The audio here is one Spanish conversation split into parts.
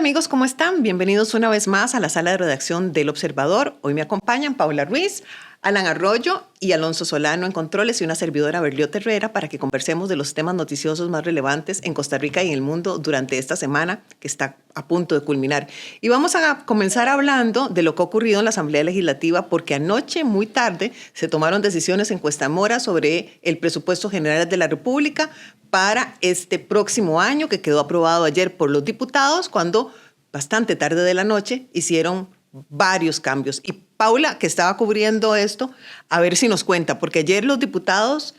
amigos, ¿cómo están? Bienvenidos una vez más a la sala de redacción del Observador. Hoy me acompañan Paula Ruiz, Alan Arroyo y Alonso Solano en controles y una servidora Berlioz Herrera para que conversemos de los temas noticiosos más relevantes en Costa Rica y en el mundo durante esta semana que está a punto de culminar. Y vamos a comenzar hablando de lo que ha ocurrido en la Asamblea Legislativa porque anoche, muy tarde, se tomaron decisiones en Cuesta Mora sobre el presupuesto general de la República para este próximo año que quedó aprobado ayer por los diputados cuando bastante tarde de la noche hicieron varios cambios. Y Paula, que estaba cubriendo esto, a ver si nos cuenta, porque ayer los diputados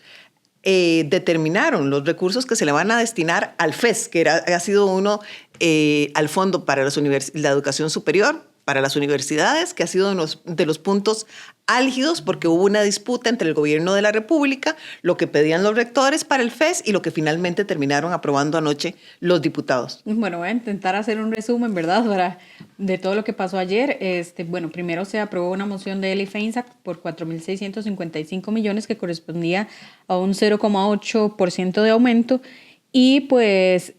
determinaron los recursos que se le van a destinar al FES, que ha sido uno al Fondo para la Educación Superior, para las universidades, que ha sido uno de los puntos álgidos porque hubo una disputa entre el gobierno de la República, lo que pedían los rectores para el FES y lo que finalmente terminaron aprobando anoche los diputados. Bueno, voy a intentar hacer un resumen, ¿verdad?, de todo lo que pasó ayer. Bueno, primero se aprobó una moción de Eli Feinsack por 4.655 millones que correspondía a un 0,8% de aumento. Y pues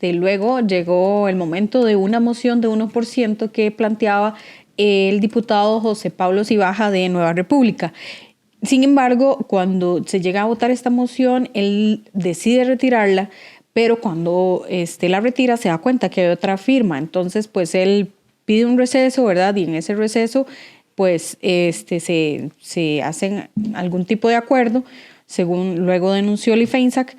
luego llegó el momento de una moción de 1% que planteaba el diputado José Pablo Cibaja de Nueva República. Sin embargo, cuando se llega a votar esta moción, él decide retirarla, pero cuando la retira se da cuenta que hay otra firma. Entonces, pues él pide un receso, ¿verdad? Y en ese receso, pues se hacen algún tipo de acuerdo, según luego denunció Eli Feinsack.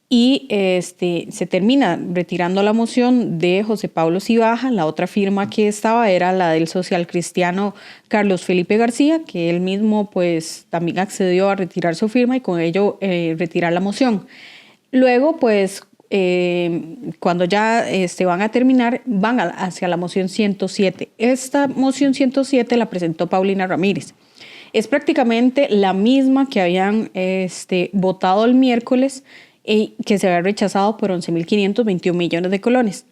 Y se termina retirando la moción de José Pablo Cibaja. La otra firma que estaba era la del social cristiano Carlos Felipe García, que él mismo pues también accedió a retirar su firma y con ello retirar la moción. Luego pues cuando ya van a terminar, van hacia la moción 107. Esta moción 107 la presentó Paulina Ramírez. Es prácticamente la misma que habían votado el miércoles, que se había rechazado por 11.521 millones de colones.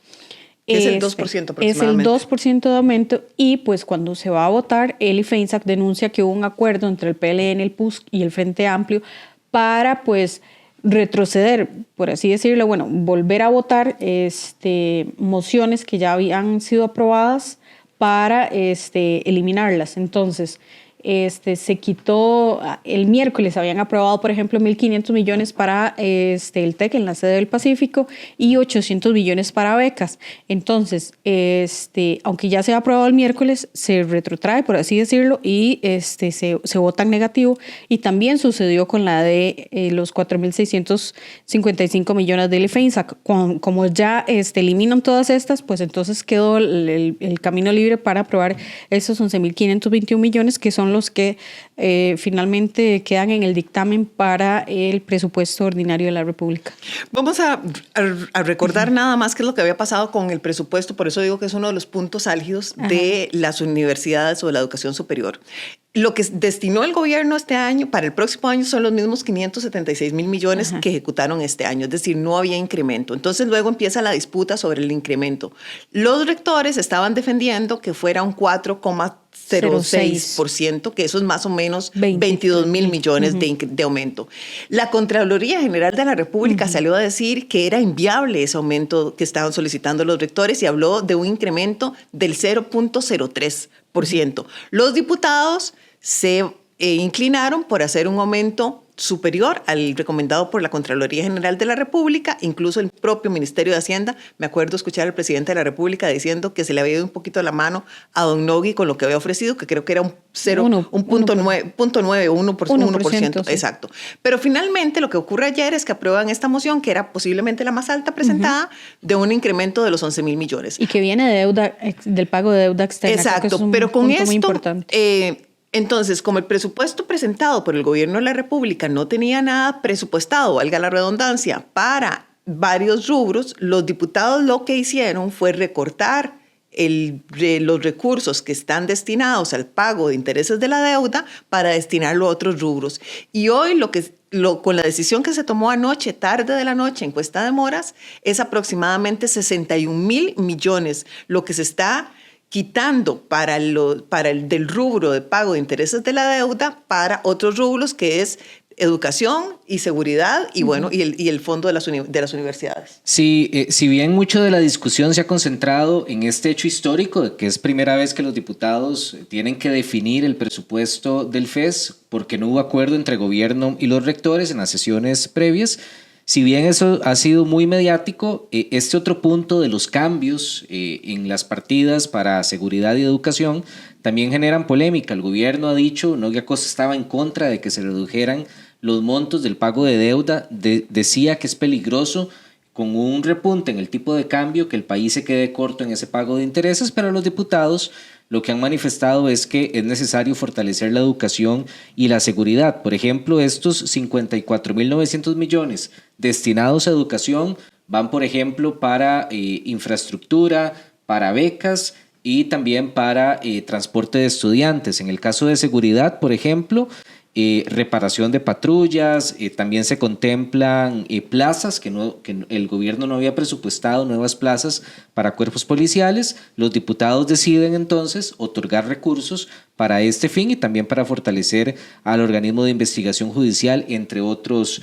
Es el 2% aproximadamente. Es el 2% de aumento y pues cuando se va a votar, Eli Feinsack denuncia que hubo un acuerdo entre el PLN, el PUSC y el Frente Amplio para pues retroceder, por así decirlo, bueno, volver a votar mociones que ya habían sido aprobadas para eliminarlas. Entonces, se quitó, el miércoles habían aprobado, por ejemplo, 1.500 millones para el TEC en la sede del Pacífico y 800 millones para becas. Entonces, aunque ya se ha aprobado el miércoles, se retrotrae, por así decirlo, y se vota en negativo. Y también sucedió con la de los 4.655 millones de Eli Feinsack. Como ya eliminan todas estas, pues entonces quedó el camino libre para aprobar esos 11.521 millones que son los que finalmente quedan en el dictamen para el presupuesto ordinario de la República. Vamos a recordar nada más qué es lo que había pasado con el presupuesto, por eso digo que es uno de los puntos álgidos de las universidades o de la educación superior. Lo que destinó el gobierno este año, para el próximo año, son los mismos 576.000 millones que ejecutaron este año, es decir, no había incremento. Entonces luego empieza la disputa sobre el incremento. Los rectores estaban defendiendo que fuera un 4,06%, que eso es más o menos 22.000 millones de aumento. La Contraloría General de la República salió a decir que era inviable ese aumento que estaban solicitando los rectores y habló de un incremento del 0,03%. Los diputados se inclinaron por hacer un aumento superior al recomendado por la Contraloría General de la República, incluso el propio Ministerio de Hacienda. Me acuerdo escuchar al presidente de la República diciendo que se le había ido un poquito la mano a don Nogui con lo que había ofrecido, que creo que era un 0,9 o 1%. Sí. Exacto. Pero finalmente lo que ocurre ayer es que aprueban esta moción, que era posiblemente la más alta presentada, de un incremento de los 11.000 millones. Y que viene de deuda, del pago de deuda externa. Exacto, pero con esto, entonces, como el presupuesto presentado por el gobierno de la República no tenía nada presupuestado, valga la redundancia, para varios rubros, los diputados lo que hicieron fue recortar los recursos que están destinados al pago de intereses de la deuda para destinarlo a otros rubros. Y hoy con la decisión que se tomó anoche, tarde de la noche, en Cuesta de Moras, es aproximadamente 61.000 millones, lo que se está quitando para el del rubro de pago de intereses de la deuda para otros rubros, que es educación y seguridad y bueno, y el fondo de las universidades. Sí, si bien mucho de la discusión se ha concentrado en este hecho histórico, de que es primera vez que los diputados tienen que definir el presupuesto del FES porque no hubo acuerdo entre gobierno y los rectores en las sesiones previas, si bien eso ha sido muy mediático, este otro punto de los cambios en las partidas para seguridad y educación también generan polémica. El gobierno ha dicho, Noguia Acosta estaba en contra de que se redujeran los montos del pago de deuda, decía que es peligroso con un repunte en el tipo de cambio que el país se quede corto en ese pago de intereses, pero los diputados lo que han manifestado es que es necesario fortalecer la educación y la seguridad. Por ejemplo, estos 54.900 millones destinados a educación van, por ejemplo, para infraestructura, para becas y también para transporte de estudiantes. En el caso de seguridad, por ejemplo, reparación de patrullas, también se contemplan plazas que el gobierno no había presupuestado, nuevas plazas para cuerpos policiales. Los diputados deciden entonces otorgar recursos para este fin y también para fortalecer al organismo de investigación judicial, entre otros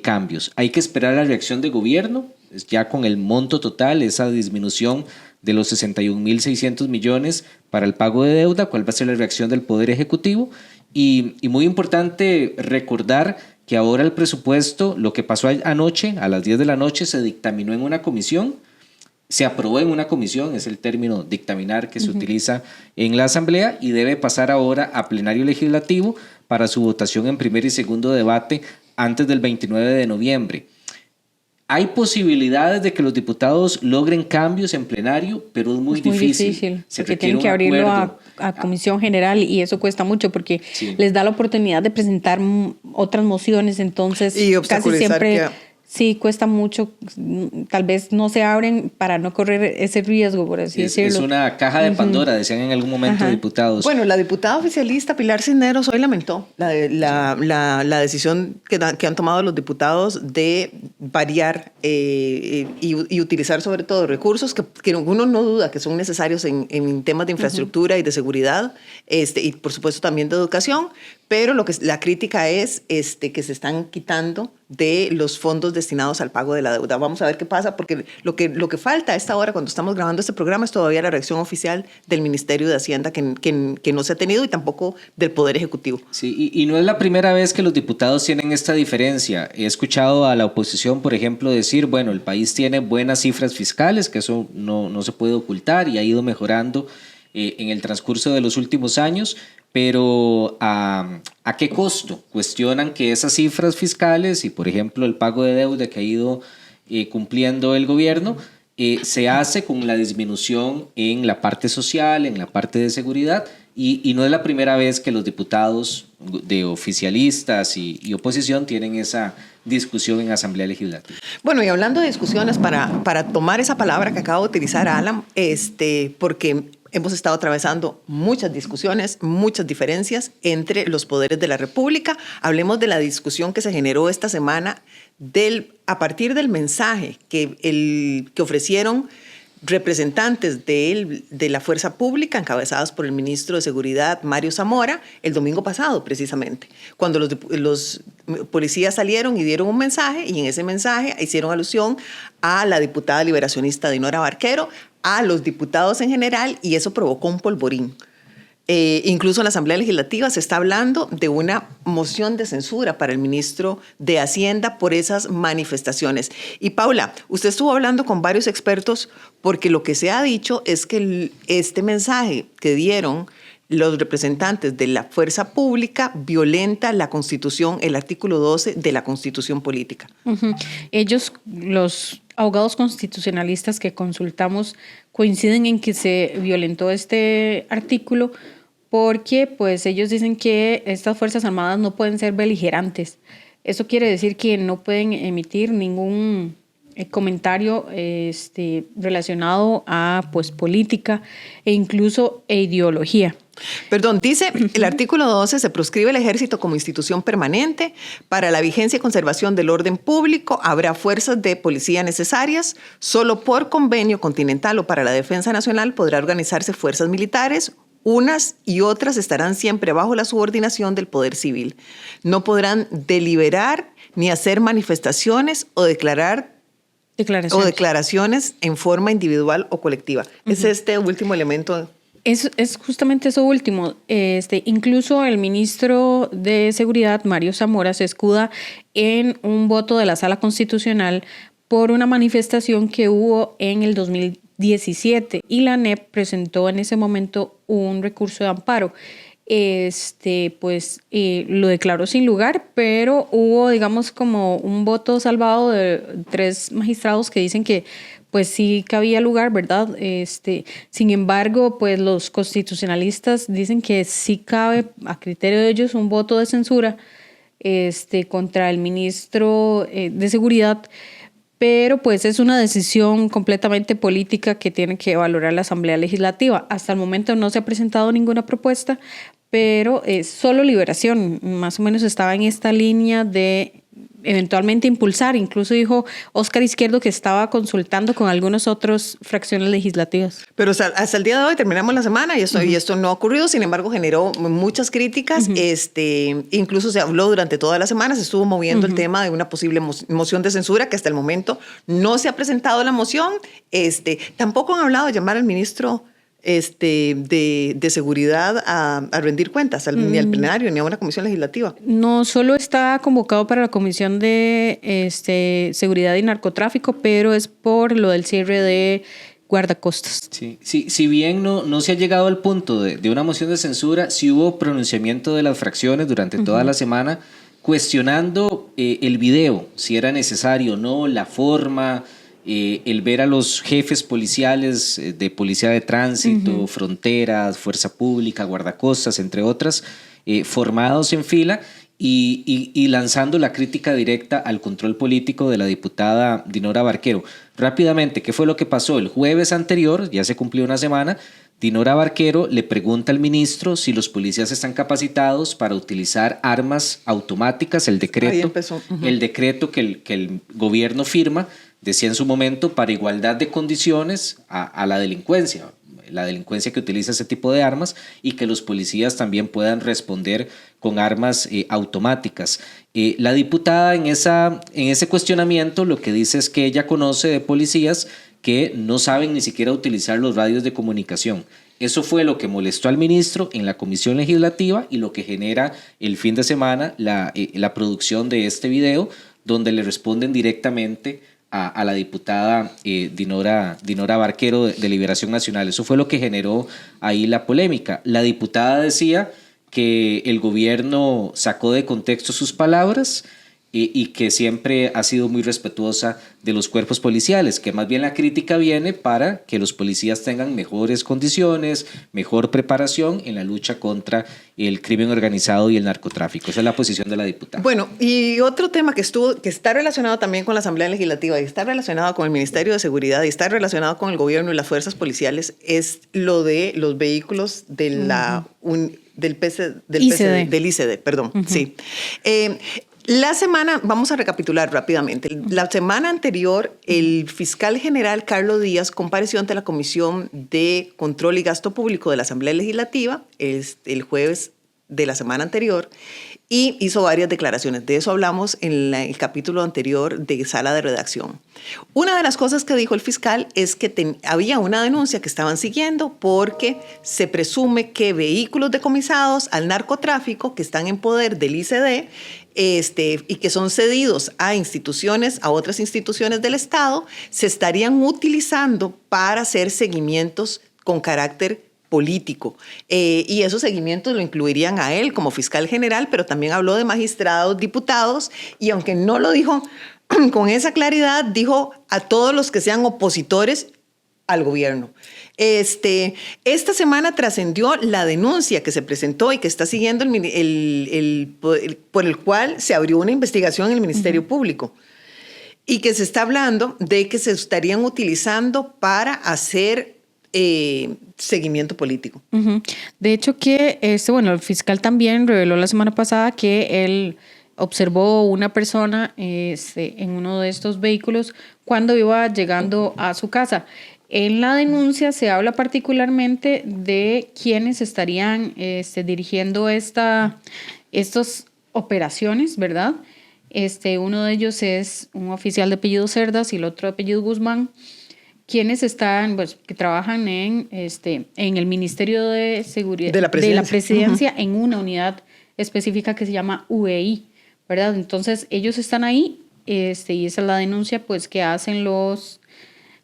cambios. Hay que esperar la reacción del gobierno, ya con el monto total, esa disminución de los 61.600 millones para el pago de deuda, cuál va a ser la reacción del Poder Ejecutivo. Y muy importante recordar que ahora el presupuesto, lo que pasó anoche, a las 10 de la noche, se dictaminó en una comisión, se aprobó en una comisión, es el término dictaminar que se utiliza en la Asamblea, y debe pasar ahora a plenario legislativo para su votación en primer y segundo debate antes del 29 de noviembre. Hay posibilidades de que los diputados logren cambios en plenario, pero es muy difícil. Porque tienen que abrirlo a comisión general y eso cuesta mucho porque les da la oportunidad de presentar otras mociones, entonces y casi siempre sí cuesta mucho, tal vez no se abren para no correr ese riesgo, por así decirlo. Es una caja de Pandora, decían en algún momento diputados. Bueno, la diputada oficialista Pilar Cisneros hoy lamentó la decisión que han tomado los diputados de variar y utilizar sobre todo recursos que uno no duda que son necesarios en temas de infraestructura y de seguridad, y por supuesto también de educación, pero la crítica es que se están quitando de los fondos destinados al pago de la deuda. Vamos a ver qué pasa, porque lo que falta a esta hora, cuando estamos grabando este programa, es todavía la reacción oficial del Ministerio de Hacienda, que no se ha tenido, y tampoco del Poder Ejecutivo. Sí, y no es la primera vez que los diputados tienen esta diferencia. He escuchado a la oposición, por ejemplo, decir, bueno, el país tiene buenas cifras fiscales, que eso no se puede ocultar y ha ido mejorando en el transcurso de los últimos años, pero ¿a qué costo? Cuestionan que esas cifras fiscales y, por ejemplo, el pago de deuda que ha ido cumpliendo el gobierno se hace con la disminución en la parte social, en la parte de seguridad, y no es la primera vez que los diputados de oficialistas y oposición tienen esa discusión en Asamblea Legislativa. Bueno, y hablando de discusiones, para tomar esa palabra que acabo de utilizar, Alan, porque hemos estado atravesando muchas discusiones, muchas diferencias entre los poderes de la República. Hablemos de la discusión que se generó esta semana a partir del mensaje que ofrecieron representantes de la fuerza pública encabezados por el ministro de Seguridad, Mario Zamora, el domingo pasado precisamente, cuando los policías salieron y dieron un mensaje, y en ese mensaje hicieron alusión a la diputada liberacionista Dinora Barquero, a los diputados en general, y eso provocó un polvorín. Incluso en la Asamblea Legislativa se está hablando de una moción de censura para el ministro de Hacienda por esas manifestaciones. Y Paula, usted estuvo hablando con varios expertos, porque lo que se ha dicho es que este mensaje que dieron los representantes de la fuerza pública violenta la Constitución, el artículo 12 de la Constitución Política. Ellos, los abogados constitucionalistas que consultamos, coinciden en que se violentó este artículo porque pues ellos dicen que estas Fuerzas Armadas no pueden ser beligerantes. Eso quiere decir que no pueden emitir ningún comentario relacionado a pues política e incluso ideología. Perdón, dice el artículo 12, se proscribe el ejército como institución permanente. Para la vigencia y conservación del orden público habrá fuerzas de policía necesarias. Solo por convenio continental o para la defensa nacional podrá organizarse fuerzas militares Unas y otras estarán siempre bajo la subordinación del poder civil. No podrán deliberar ni hacer manifestaciones o declaraciones en forma individual o colectiva. Es este último elemento. Es justamente eso último. Incluso el ministro de Seguridad, Mario Zamora, se escuda en un voto de la Sala Constitucional por una manifestación que hubo en el 2017 y la ANEP presentó en ese momento un recurso de amparo. Lo declaró sin lugar, pero hubo, digamos, como un voto salvado de 3 magistrados que dicen que pues sí cabía lugar, ¿verdad? Sin embargo, pues los constitucionalistas dicen que sí cabe, a criterio de ellos, un voto de censura contra el ministro de Seguridad, pero pues es una decisión completamente política que tiene que valorar la Asamblea Legislativa. Hasta el momento no se ha presentado ninguna propuesta, pero solo Liberación más o menos estaba en esta línea de eventualmente impulsar. Incluso dijo Óscar Izquierdo que estaba consultando con algunas otras fracciones legislativas. Pero hasta el día de hoy terminamos la semana y esto no ha ocurrido. Sin embargo, generó muchas críticas. Incluso se habló durante toda la semana, se estuvo moviendo el tema de una posible moción de censura, que hasta el momento no se ha presentado la moción. Tampoco han hablado de llamar al ministro de seguridad a rendir cuentas, ni al plenario, ni a una comisión legislativa. No, solo está convocado para la comisión de seguridad y narcotráfico, pero es por lo del cierre de guardacostas. Sí, si bien no se ha llegado al punto de una moción de censura, sí hubo pronunciamiento de las fracciones durante toda la semana cuestionando el video, si era necesario o no, la forma, el ver a los jefes policiales de policía de tránsito, fronteras, fuerza pública, guardacostas, entre otras, formados en fila y lanzando la crítica directa al control político de la diputada Dinora Barquero. Rápidamente, ¿qué fue lo que pasó? El jueves anterior, ya se cumplió una semana, Dinora Barquero le pregunta al ministro si los policías están capacitados para utilizar armas automáticas, el decreto que el gobierno firma, decía en su momento, para igualdad de condiciones a la delincuencia que utiliza ese tipo de armas y que los policías también puedan responder con armas automáticas. La diputada en ese cuestionamiento lo que dice es que ella conoce de policías que no saben ni siquiera utilizar los radios de comunicación. Eso fue lo que molestó al ministro en la comisión legislativa y lo que genera el fin de semana la producción de este video, donde le responden directamente a la diputada Dinora Barquero de Liberación Nacional. Eso fue lo que generó ahí la polémica. La diputada decía que el gobierno sacó de contexto sus palabras y que siempre ha sido muy respetuosa de los cuerpos policiales, que más bien la crítica viene para que los policías tengan mejores condiciones, mejor preparación en la lucha contra el crimen organizado y el narcotráfico. Esa es la posición de la diputada. Bueno, y otro tema que está relacionado también con la Asamblea Legislativa y está relacionado con el Ministerio de Seguridad y está relacionado con el gobierno y las fuerzas policiales es lo de los vehículos del ICD, perdón. Sí. La semana, vamos a recapitular rápidamente. La semana anterior, el fiscal general Carlos Díaz compareció ante la Comisión de Control y Gasto Público de la Asamblea Legislativa el jueves de la semana anterior y hizo varias declaraciones. De eso hablamos en el capítulo anterior de Sala de Redacción. Una de las cosas que dijo el fiscal es que había una denuncia que estaban siguiendo porque se presume que vehículos decomisados al narcotráfico que están en poder del ICD y que son cedidos a otras instituciones del Estado, se estarían utilizando para hacer seguimientos con carácter político. Y esos seguimientos lo incluirían a él como fiscal general, pero también habló de magistrados, diputados, y aunque no lo dijo con esa claridad, dijo a todos los que sean opositores al gobierno. Esta semana trascendió la denuncia que se presentó y que está siguiendo por el cual se abrió una investigación en el Ministerio Público y que se está hablando de que se estarían utilizando para hacer seguimiento político. De hecho que el fiscal también reveló la semana pasada que él observó una persona en uno de estos vehículos cuando iba llegando a su casa. En la denuncia se habla particularmente de quienes estarían dirigiendo estas operaciones, ¿verdad? Uno de ellos es un oficial de apellido Cerdas y el otro de apellido Guzmán, quienes están, pues, que trabajan en el Ministerio de Seguridad de la Presidencia, en una unidad específica que se llama UEI, ¿verdad? Entonces, ellos están ahí, y esa es la denuncia, pues, que hacen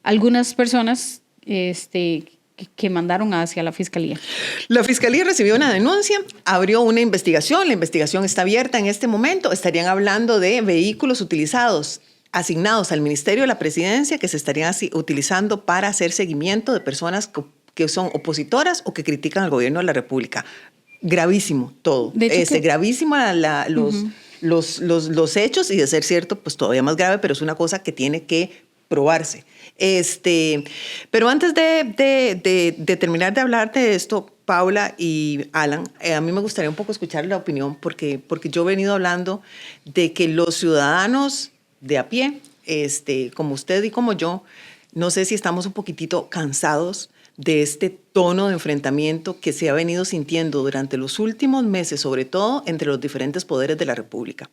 algunas personas que mandaron hacia la Fiscalía. La Fiscalía recibió una denuncia, abrió una investigación, la investigación está abierta en este momento, estarían hablando de vehículos utilizados, asignados al Ministerio de la Presidencia, que se estarían utilizando para hacer seguimiento de personas que son opositoras o que critican al gobierno de la República. Gravísimo todo. De hecho, gravísimo los hechos, y de ser cierto, pues todavía más grave, pero es una cosa que tiene que probarse. Pero antes de terminar de hablar de esto, Paula y Alan, a mí me gustaría un poco escuchar la opinión, porque yo he venido hablando de que los ciudadanos de a pie, como usted y como yo, no sé si estamos un poquitito cansados de este tono de enfrentamiento que se ha venido sintiendo durante los últimos meses, sobre todo entre los diferentes poderes de la República.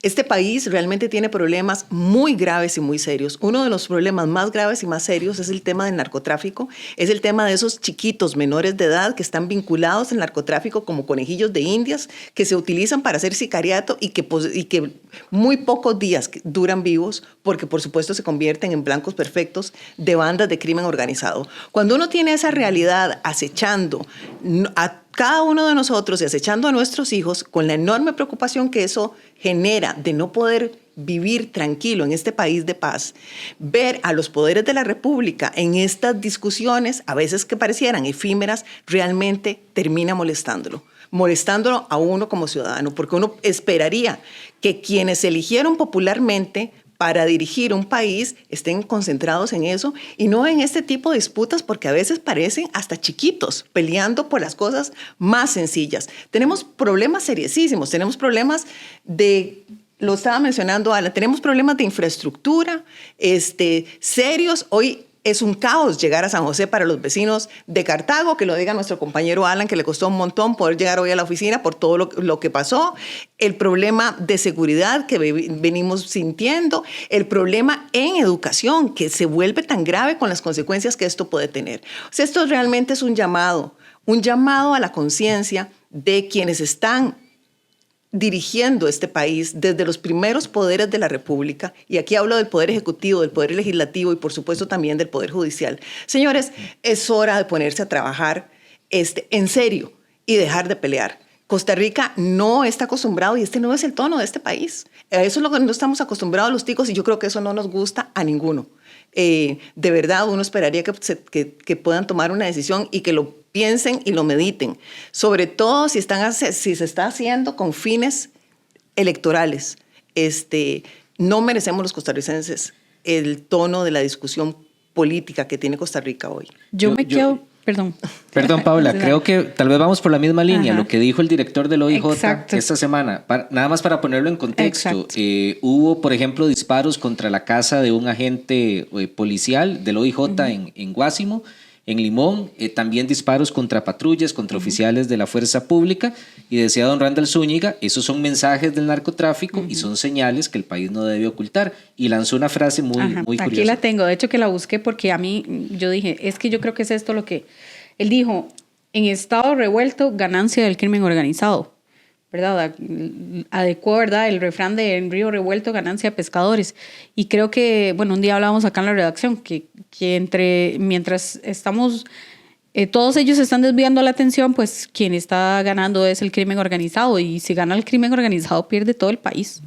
Este país realmente tiene problemas muy graves y muy serios. Uno de los problemas más graves y más serios es el tema del narcotráfico, es el tema de esos chiquitos menores de edad que están vinculados al narcotráfico como conejillos de indias, que se utilizan para hacer sicariato y que muy pocos días duran vivos, porque por supuesto se convierten en blancos perfectos de bandas de crimen organizado. Cuando uno tiene esa realidad acechando a cada uno de nosotros y acechando a nuestros hijos, con la enorme preocupación que eso genera de no poder vivir tranquilo en este país de paz, ver a los poderes de la República en estas discusiones, a veces que parecieran efímeras, realmente termina molestándolo a uno como ciudadano, porque uno esperaría que quienes eligieron popularmente para dirigir un país estén concentrados en eso y no en este tipo de disputas, porque a veces parecen hasta chiquitos peleando por las cosas más sencillas. Tenemos problemas seriosísimos, tenemos problemas lo estaba mencionando Alan, tenemos problemas de infraestructura serios. Hoy es un caos llegar a San José para los vecinos de Cartago, que lo diga nuestro compañero Alan, que le costó un montón poder llegar hoy a la oficina por todo lo que pasó, el problema de seguridad que venimos sintiendo, el problema en educación que se vuelve tan grave con las consecuencias que esto puede tener. O sea, esto realmente es un llamado a la conciencia de quienes están dirigiendo este país desde los primeros poderes de la República, y aquí hablo del Poder Ejecutivo, del Poder Legislativo y por supuesto también del Poder Judicial. Señores, es hora de ponerse a trabajar en serio y dejar de pelear. Costa Rica no está acostumbrado, y no es el tono de este país. Eso es lo que no estamos acostumbrados los ticos, y yo creo que eso no nos gusta a ninguno. De verdad, uno esperaría que puedan tomar una decisión y que lo piensen y lo mediten, sobre todo si se está haciendo con fines electorales. No merecemos los costarricenses el tono de la discusión política que tiene Costa Rica hoy. Perdón, Paula, creo que tal vez vamos por la misma línea. Ajá. Lo que dijo el director del OIJ Exacto. esta semana, nada más para ponerlo en contexto, hubo, por ejemplo, disparos contra la casa de un agente policial del OIJ en Guásimo, en Limón, también disparos contra patrullas, contra oficiales de la fuerza pública, y decía don Randall Zúñiga, esos son mensajes del narcotráfico y son señales que el país no debe ocultar, y lanzó una frase muy curiosa. Aquí la tengo, de hecho que la busqué porque yo dije, es que yo creo que es esto lo que él dijo: en estado revuelto, ganancia del crimen organizado, ¿verdad? Adecuó, ¿verdad?, el refrán de en río revuelto, ganancia de pescadores. Y creo que, bueno, un día hablábamos acá en la redacción que mientras estamos, todos ellos están desviando la atención, pues quien está ganando es el crimen organizado, y si gana el crimen organizado pierde todo el país.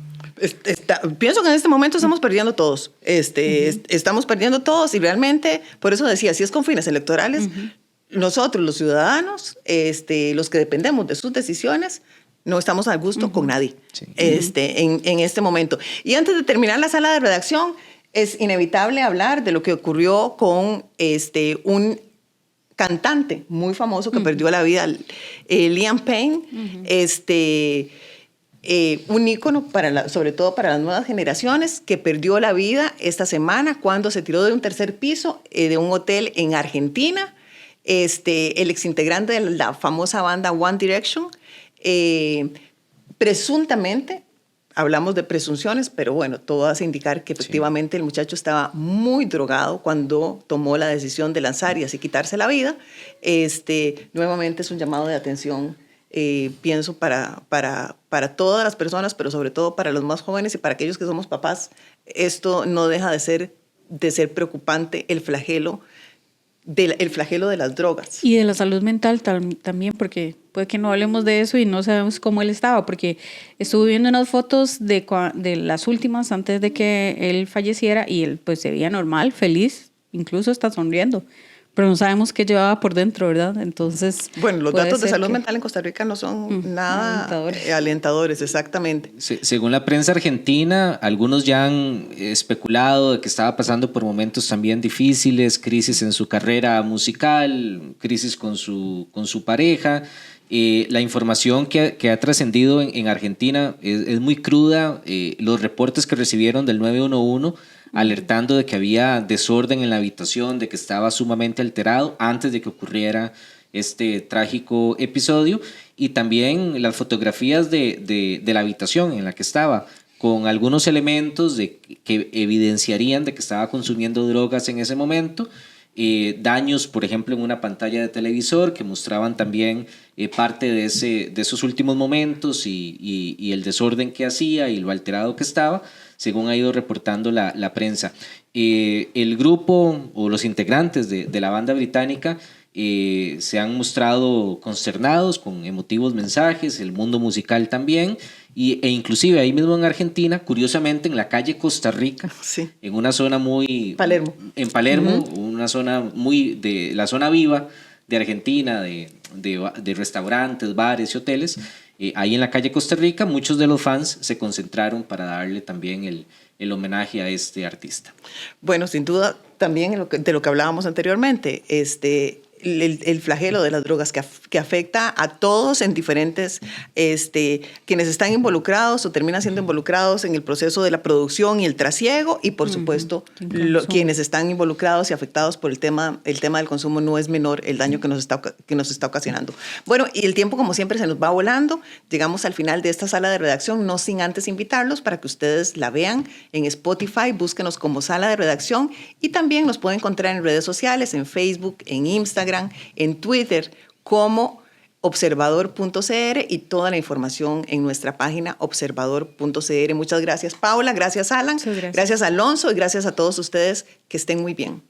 Pienso que en este momento estamos perdiendo todos. Estamos perdiendo todos, y realmente, por eso decía, si es con fines electorales, nosotros los ciudadanos, los que dependemos de sus decisiones, no estamos al gusto con nadie en este momento. Y antes de terminar la sala de redacción, es inevitable hablar de lo que ocurrió con un cantante muy famoso que perdió la vida, Liam Payne. un ícono sobre todo para las nuevas generaciones, que perdió la vida esta semana cuando se tiró de un tercer piso de un hotel en Argentina. El exintegrante de la famosa banda One Direction, presuntamente, hablamos de presunciones, pero bueno, todo hace indicar que efectivamente el muchacho estaba muy drogado cuando tomó la decisión de lanzar y así quitarse la vida. Nuevamente es un llamado de atención, pienso, para todas las personas, pero sobre todo para los más jóvenes y para aquellos que somos papás. Esto no deja de ser preocupante, el flagelo de las drogas. Y de la salud mental también, porque puede que no hablemos de eso y no sabemos cómo él estaba, porque estuve viendo unas fotos de las últimas antes de que él falleciera y él pues se veía normal, feliz, incluso está sonriendo, pero no sabemos qué llevaba por dentro, ¿verdad? Entonces, bueno, los datos de salud mental en Costa Rica no son nada alentadores, exactamente. Según la prensa argentina, algunos ya han especulado de que estaba pasando por momentos también difíciles, crisis en su carrera musical, crisis con su pareja. La información que ha trascendido en Argentina es muy cruda. Los reportes que recibieron del 911 alertando de que había desorden en la habitación, de que estaba sumamente alterado antes de que ocurriera este trágico episodio, y también las fotografías de la habitación en la que estaba, con algunos elementos que evidenciarían de que estaba consumiendo drogas en ese momento. Daños, por ejemplo, en una pantalla de televisor que mostraban también parte de esos últimos momentos y el desorden que hacía y lo alterado que estaba, según ha ido reportando la prensa. El grupo o los integrantes de la banda británica se han mostrado consternados con emotivos mensajes, el mundo musical también, e inclusive ahí mismo en Argentina, curiosamente en la calle Costa Rica, sí, en una zona muy... Palermo. En Palermo, una zona muy de la zona viva de Argentina, de restaurantes, bares y hoteles. Ahí en la calle Costa Rica, muchos de los fans se concentraron para darle también el homenaje a este artista. Bueno, sin duda, también de lo que hablábamos anteriormente, el flagelo de las drogas que afecta a todos en diferentes, quienes están involucrados o terminan siendo involucrados en el proceso de la producción y el trasiego, y por supuesto quienes están involucrados y afectados por el tema del consumo. No es menor el daño que nos está ocasionando. Bueno, y el tiempo como siempre se nos va volando. Llegamos al final de esta sala de redacción, no sin antes invitarlos para que ustedes la vean en Spotify, búsquenos como Sala de Redacción, y también nos pueden encontrar en redes sociales, en Facebook, en Instagram, en Twitter como observador.cr, y toda la información en nuestra página observador.cr. Muchas gracias, Paula, gracias, Alan, gracias, Alonso, y gracias a todos ustedes. Que estén muy bien.